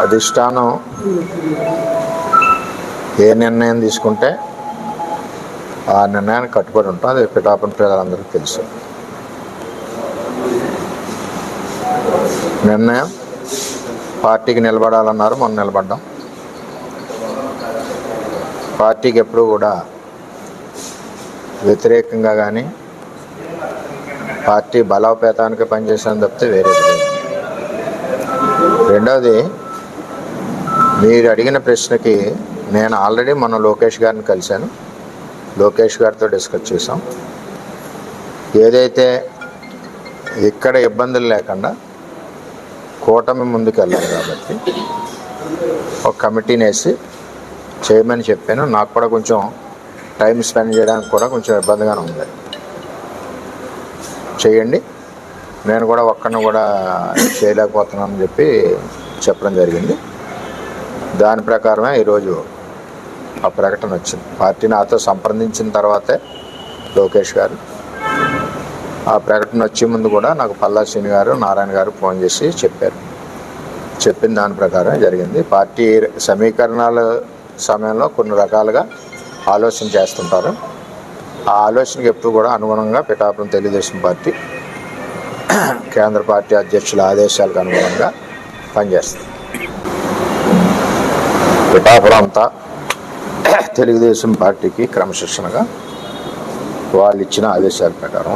అధిష్టానం ఏ నిర్ణయం తీసుకుంటే ఆ నిర్ణయానికి కట్టుబడి ఉంటాం. అది పిఠాపురం ప్రజలందరికీ తెలుసు. నిర్ణయం పార్టీకి నిలబడాలన్నారు, మనం నిలబడ్డాం. పార్టీకి ఎప్పుడూ కూడా వ్యతిరేకంగా కానీ పార్టీ బలోపేతానికి పనిచేసాను తప్పితే వేరే లేదు. రెండవది, మీరు అడిగిన ప్రశ్నకి నేను ఆల్రెడీ మొన్న లోకేష్ గారిని కలిశాను. లోకేష్ గారితో డిస్కస్ చేసాం. ఏదైతే ఇక్కడ ఇబ్బందులు లేకుండా కూటమి ముందుకు వెళ్ళాలి కాబట్టి ఒక కమిటీని వేసి చేయమని చెప్పాను. నాకు కూడా కొంచెం టైం స్పెండ్ చేయడానికి కూడా కొంచెం ఇబ్బందిగానే ఉంది. చేయండి, నేను కూడా ఒక్కడిని కూడా చేయలేకపోతున్నానని చెప్పడం జరిగింది. దాని ప్రకారమే ఈరోజు ఆ ప్రకటన వచ్చింది. పార్టీ నాతో సంప్రదించిన తర్వాతే లోకేష్ గారు ఆ ప్రకటన వచ్చే ముందు కూడా నాకు పల్లా శ్రీని గారు, నారాయణ గారు ఫోన్ చేసి చెప్పారు. చెప్పిన దాని ప్రకారం జరిగింది. పార్టీ సమీకరణాల సమయంలో కొన్ని రకాలుగా ఆలోచన చేస్తుంటారు. ఆ ఆలోచనకి ఎప్పుడు కూడా అనుగుణంగా పిఠాపురం తెలుగుదేశం పార్టీ కేంద్ర పార్టీ అధ్యక్షుల ఆదేశాలకు అనుగుణంగా పనిచేస్తుంది. పిఠాపురం అంతా తెలుగుదేశం పార్టీకి క్రమశిక్షణగా వాళ్ళు ఇచ్చిన ఆదేశాల ప్రకారం